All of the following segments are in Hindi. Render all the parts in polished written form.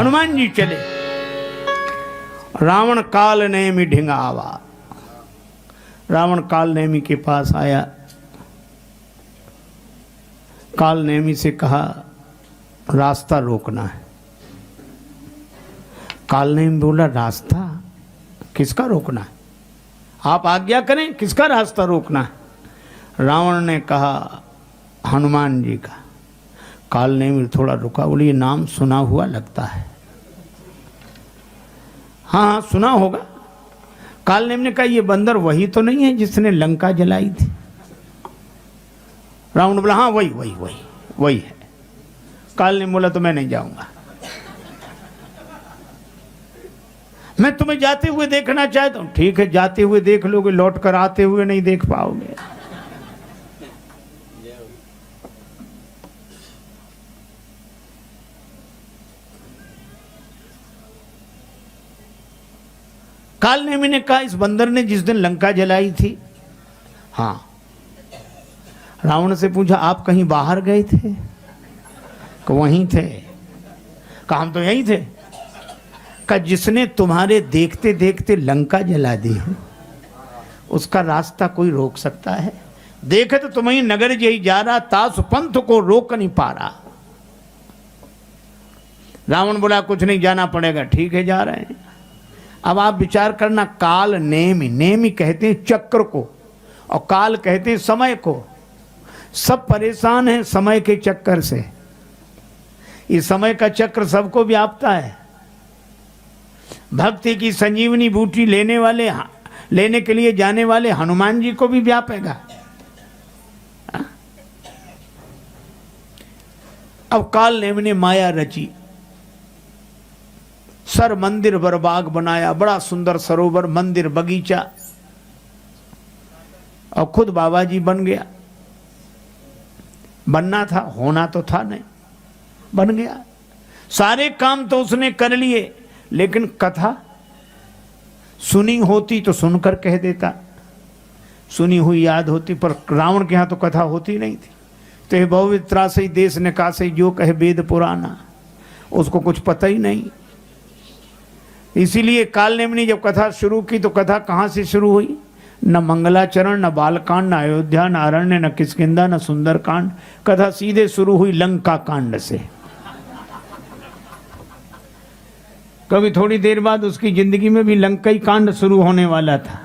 हनुमान जी चले। रावण काल नेमि ढिंगावा, रावण काल नेमि के पास आया। काल नेमि से कहा रास्ता रोकना है। काल नेमि बोला रास्ता किसका रोकना है, आप आज्ञा करें, किसका रास्ता रोकना है। रावण ने कहा हनुमान जी का। काल नेमि थोड़ा रुका, बोले ये नाम सुना हुआ लगता है। हाँ हाँ सुना होगा। काल नेमि ने कहा ये बंदर वही तो नहीं है जिसने लंका जलाई थी। रावण बोला हाँ वही वही वही वही है। काल नेमि बोला तो मैं नहीं जाऊंगा, मैं तुम्हें जाते हुए देखना चाहता हूं। ठीक है जाते हुए देख लोगे, लौट कर आते हुए नहीं देख पाओगे। काल नेमि ने कहा इस बंदर ने जिस दिन लंका जलाई थी। हाँ। रावण से पूछा आप कहीं बाहर गए थे, कि वहीं थे। कहा हम तो यहीं थे। का जिसने तुम्हारे देखते देखते लंका जला दी है उसका रास्ता कोई रोक सकता है। देखे तो तुम्हें नगर यही जा रहा, तास पंथ को रोक नहीं पा रहा। रावण बोला कुछ नहीं जाना पड़ेगा, ठीक है जा रहे हैं। अब आप विचार करना, काल नेमि, नेमि कहते हैं चक्र को और काल कहते हैं समय को। सब परेशान हैं समय के चक्कर से। इस समय का चक्र सबको व्यापता है। भक्ति की संजीवनी बूटी लेने के लिए जाने वाले हनुमान जी को भी व्यापेगा। अब काल नेमि ने माया रची, सर मंदिर बर बाग बनाया, बड़ा सुंदर सरोवर, मंदिर, बगीचा, और खुद बाबा जी बन गया। बनना था, होना तो था नहीं, बन गया। सारे काम तो उसने कर लिए, लेकिन कथा सुनी होती तो सुनकर कह देता, सुनी हुई याद होती। पर रावण के यहाँ तो कथा होती नहीं थी। तो ये बहुवित्रा से देश निकासे जो कहे वेद पुराना, उसको कुछ पता ही नहीं। इसीलिए काल नेमि ने जब कथा शुरू की तो कथा कहाँ से शुरू हुई? न मंगलाचरण, न बालकांड, न अयोध्या, न अरण्य, न किष्किंधा, न सुंदरकांड। कथा सीधे शुरू हुई लंका कांड से। कभी थोड़ी देर बाद उसकी जिंदगी में भी लंकाई कांड शुरू होने वाला था।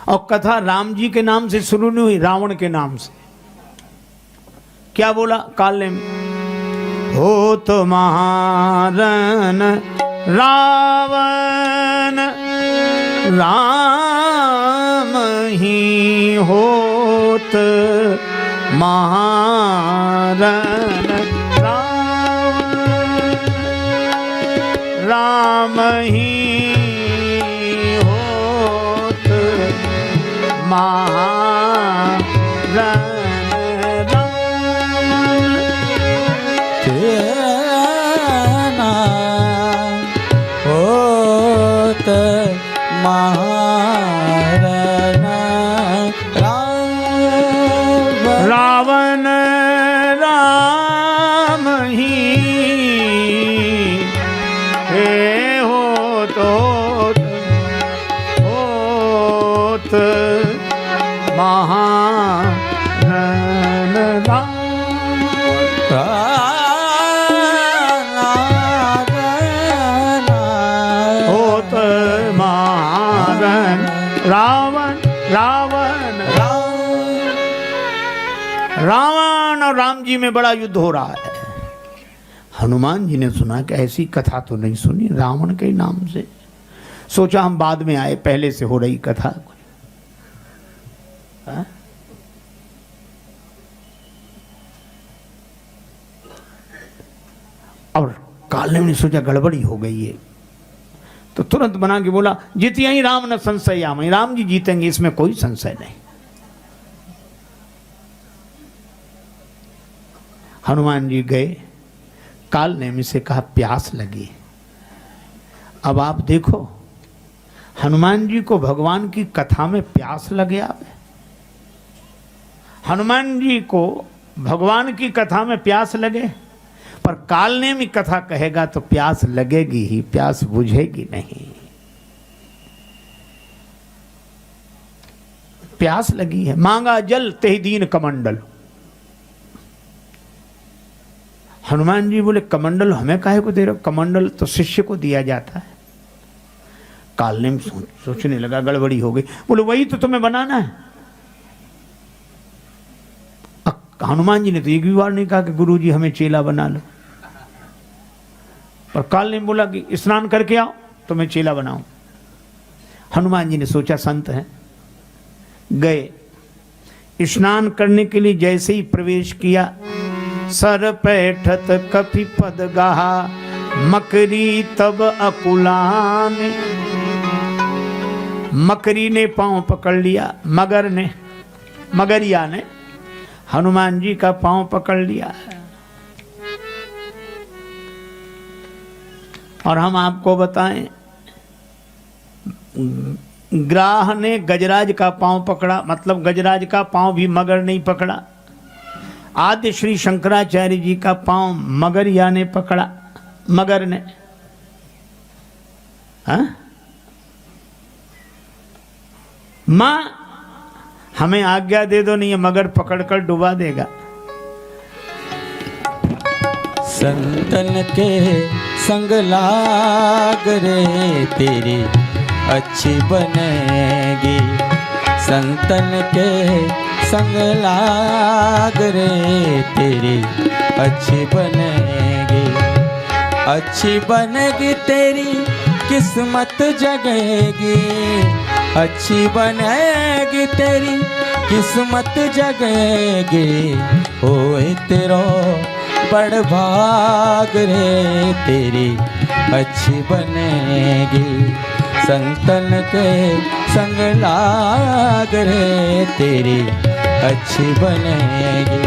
और कथा राम जी के नाम से शुरू नहीं हुई, रावण के नाम से। क्या बोला काल नेमि? हो तो महारन रावण राम ही होत, महारन राम ही होत, महारन होत, महारन रावण राम ही होत महारन होत महारन रावण रावण रावण और राम जी में बड़ा युद्ध हो रहा है। हनुमान जी ने सुना कि ऐसी कथा तो नहीं सुनी रावण के नाम से। सोचा हम बाद में आए, पहले से हो रही कथा। और काल नेमि ने सोचा गड़बड़ी हो गई है, तो तुरंत बना के बोला जीतिया ही राम न संशय आमहि, राम जी जीतेंगे इसमें कोई संशय नहीं। हनुमान जी गए, काल नेमि से कहा प्यास लगी। अब आप देखो हनुमान जी को भगवान की कथा में प्यास लगे। आप हनुमान जी को भगवान की कथा में प्यास लगे, पर कालनेमी कथा कहेगा तो प्यास लगेगी ही, प्यास बुझेगी नहीं। प्यास लगी है, मांगा जल तेहि दीन कमंडल। हनुमान जी बोले कमंडल हमें काहे को दे रहे हो? कमंडल तो शिष्य को दिया जाता है। कालनेमी सोचने लगा, गड़बड़ी हो गई। बोले वही तो तुम्हें बनाना है। हनुमान जी ने तो एक भी बार नहीं कहा कि गुरुजी हमें चेला बना लो, पर काल ने बोला कि स्नान करके आओ तो मैं चेला बनाऊं। हनुमान जी ने सोचा संत हैं, गए। स्नान करने के लिए जैसे ही प्रवेश किया, सर पैठत कपि पद गाहा, मकरी तब अकुलान। मकरी ने पांव पकड़ लिया, मगर ने, मगरिया ने हनुमान जी का पांव पकड़ लिया। और हम आपको बताएं, ग्राह ने गजराज का पांव पकड़ा, मतलब गजराज का पांव भी मगर नहीं पकड़ा। आद्य श्री शंकराचार्य जी का पांव मगरिया ने पकड़ा, मगर ने। मां हमें आज्ञा दे दो, नहीं ये मगर पकड़कर डुबा देगा। संतन के संग लाग रे तेरी अच्छी बनेगी। संतन के संग लाग रे तेरी अच्छी बनेगी। अच्छी बनेगी तेरी किस्मत जगेगी। अच्छी बनेगी तेरी किस्मत जगेगी। होए तेरो बड़ भाग रे तेरी अच्छी बनेगी। संतन के संग लाग रे तेरी अच्छी बनेगी।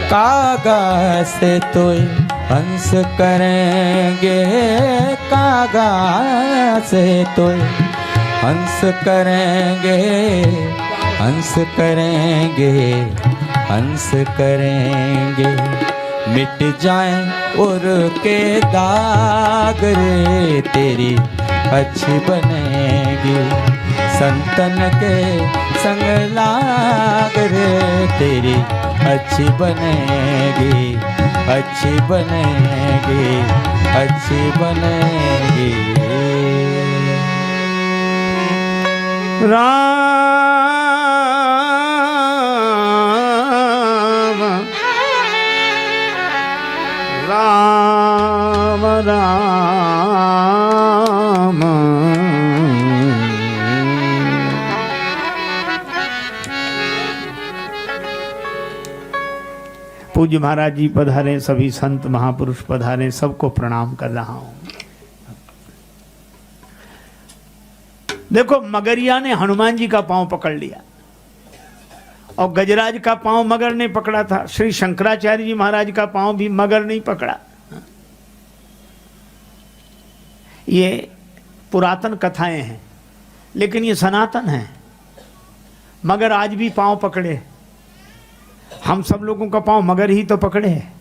कागा से तो हंस करेंगे, कागा से तो हंस करेंगे, हंस करेंगे, हंस करेंगे। मिट जाए और के दाग रे तेरी अच्छी बनेगी। संतन के संग लाग रे तेरी अच्छी बनेगी। अच्छी बनेगी, अच्छी बनेगी। राम राम राम। पूज्य महाराज जी पधारे, सभी संत महापुरुष पधारे, सबको प्रणाम कर रहा हूं। देखो, मगरिया ने हनुमान जी का पांव पकड़ लिया और गजराज का पांव मगर ने पकड़ा था। श्री शंकराचार्य जी महाराज का पांव भी मगर नहीं पकड़ा। ये पुरातन कथाएं हैं, लेकिन ये सनातन है। मगर आज भी पांव पकड़े। हम सब लोगों का पांव मगर ही तो पकड़े है।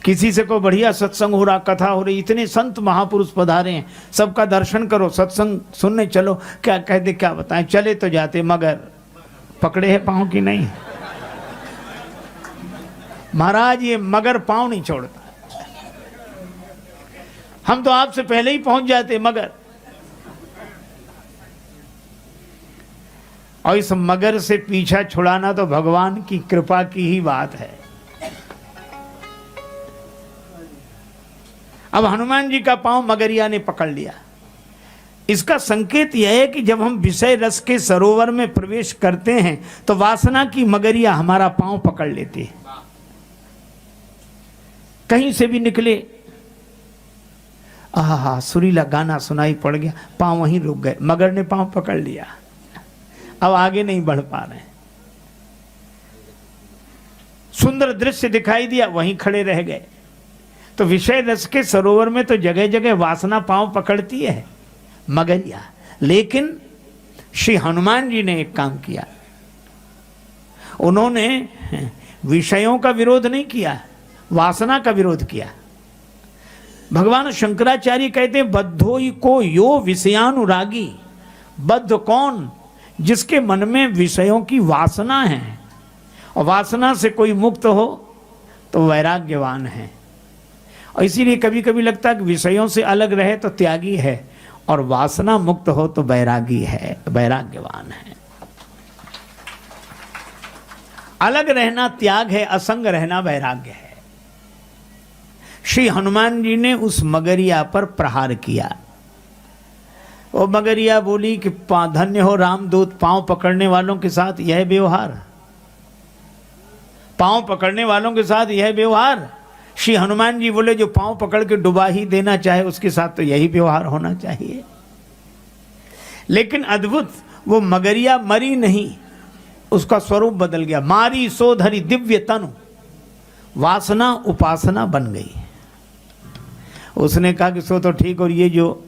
किसी से को बढ़िया सत्संग हो रहा, कथा हो रही, इतने संत महापुरुष पधारे हैं, सबका दर्शन करो, सत्संग सुनने चलो, क्या कह दे, क्या बताएं, चले तो जाते, मगर पकड़े हैं पांव की नहीं। महाराज ये मगर पांव नहीं छोड़ता। हम तो आपसे पहले ही पहुंच जाते मगर। और इस मगर से पीछा छुड़ाना तो भगवान की कृपा की ही बात है। अब हनुमान जी का पांव मगरिया ने पकड़ लिया। इसका संकेत यह है कि जब हम विषय रस के सरोवर में प्रवेश करते हैं तो वासना की मगरिया हमारा पांव पकड़ लेती है। कहीं से भी निकले, आहा सुरीला गाना सुनाई पड़ गया, पांव वहीं रुक गए, मगर ने पांव पकड़ लिया। अब आगे नहीं बढ़ पा रहे। सुंदर दृश्य दिखाई दिया, वहीं खड़े रह गए। तो विषय रस के सरोवर में तो जगह जगह वासना पांव पकड़ती है, मगरिया। लेकिन श्री हनुमान जी ने एक काम किया। उन्होंने विषयों का विरोध नहीं किया, वासना का विरोध किया। भगवान शंकराचार्य कहते हैं बद्धोई को यो विषयानुरागी। बद्ध कौन? जिसके मन में विषयों की वासना है, और वासना से कोई मुक्त हो तो वैराग्यवान है। और इसीलिए कभी कभी लगता है कि विषयों से अलग रहे तो त्यागी है, और वासना मुक्त हो तो वैरागी है, वैराग्यवान है। अलग रहना त्याग है, असंग रहना वैराग्य है। श्री हनुमान जी ने उस मगरिया पर प्रहार किया। वो मगरिया बोली कि धन्य हो रामदूत, पांव पकड़ने वालों के साथ यह व्यवहार, पांव पकड़ने वालों के साथ यह व्यवहार। श्री हनुमान जी बोले जो पांव पकड़ के डुबा ही देना चाहे उसके साथ तो यही व्यवहार होना चाहिए। लेकिन अद्भुत, वो मगरिया मरी नहीं, उसका स्वरूप बदल गया। मारी सो धरी दिव्य तनु, वासना उपासना बन गई। उसने कहा कि सो तो ठीक, और ये जो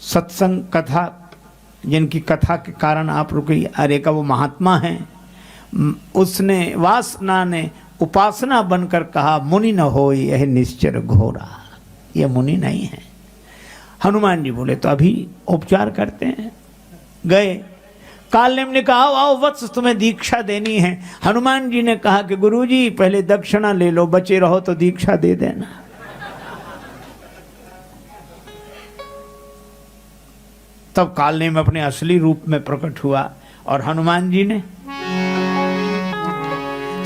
सत्संग कथा, जिनकी कथा के कारण आप रुके, अरे का वो महात्मा है, उसने वासना ने उपासना बनकर कहा मुनि न हो यह निश्चर घोरा, यह मुनि नहीं है। हनुमान जी बोले तो अभी उपचार करते हैं। गए, कालनेम ने कहा आओ आओ वत्स तुम्हें दीक्षा देनी है। हनुमान जी ने कहा कि गुरुजी पहले दक्षिणा ले लो, बचे रहो तो दीक्षा दे देना। तब कालनेम अपने असली रूप में प्रकट हुआ, और हनुमान जी ने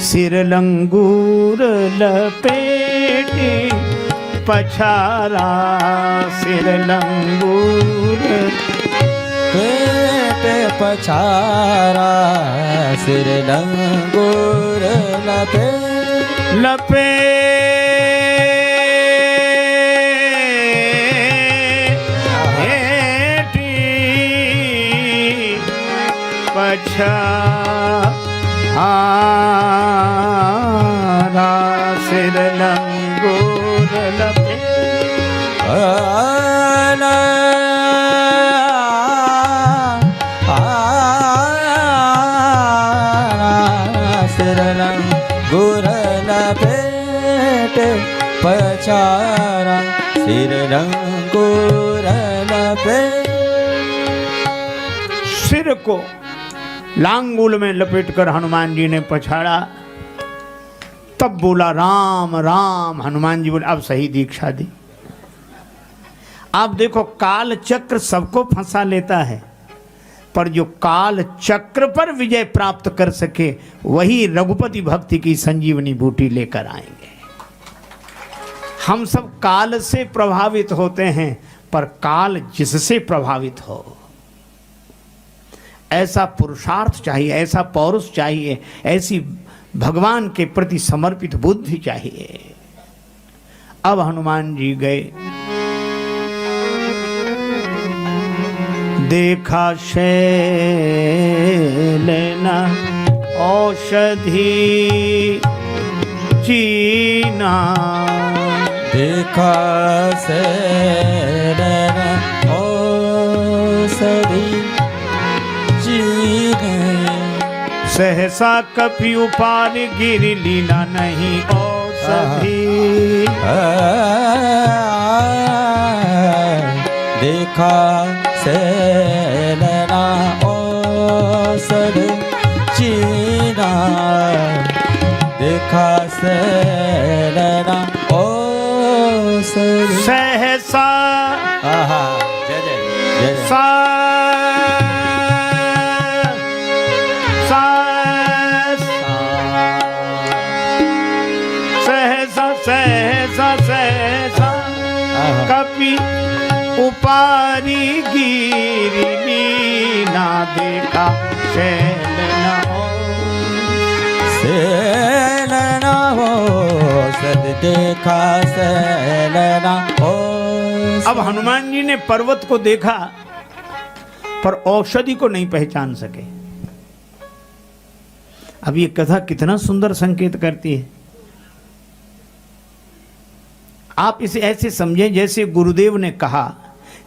सिर लंगूर लपेटे पछारा, सिर लंगूर पेटे पछारा, सिर लंगूर लपेटी पछारा, सिर लंगूर सिर लंगूर लपेटे पछारा, सिर लंगूर लपेटे। सिर को लांगूल में लपेटकर हनुमान जी ने पछाड़ा। तब बोला राम राम। हनुमान जी बोले अब सही दीक्षा दी। आप देखो काल चक्र सबको फंसा लेता है, पर जो काल चक्र पर विजय प्राप्त कर सके वही रघुपति भक्ति की संजीवनी बूटी लेकर आएंगे। हम सब काल से प्रभावित होते हैं, पर काल जिससे प्रभावित हो, ऐसा पुरुषार्थ चाहिए, ऐसा पौरुष चाहिए, ऐसी भगवान के प्रति समर्पित बुद्धि चाहिए। अब हनुमान जी गए, देखा शैलना औषधि चीना, देखा शैलना औषधि सहसा कपि उपार गिर लीला नहीं औषधि, देखा शैलना औषधि चीना, देखा शैलना औषधि सहसा जय जय जय सा सहसा कपि उपारी गिरी ना, देखा शैलना हो सद, देखा शैलना हो। अब हनुमान जी ने पर्वत को देखा पर औषधि को नहीं पहचान सके। अब ये कथा कितना सुंदर संकेत करती है। आप इसे ऐसे समझें जैसे गुरुदेव ने कहा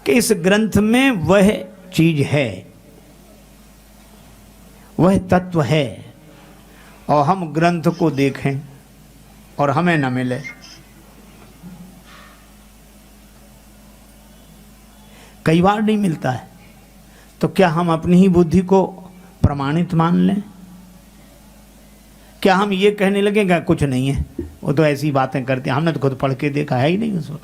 कि इस ग्रंथ में वह चीज है, वह तत्व है, और हम ग्रंथ को देखें और हमें न मिले। कई बार नहीं मिलता है, तो क्या हम अपनी ही बुद्धि को प्रमाणित मान लें? क्या हम ये कहने लगेंगे कुछ नहीं है, वो तो ऐसी बातें करते हैं, हमने तो खुद पढ़ के देखा है ही नहीं उसको।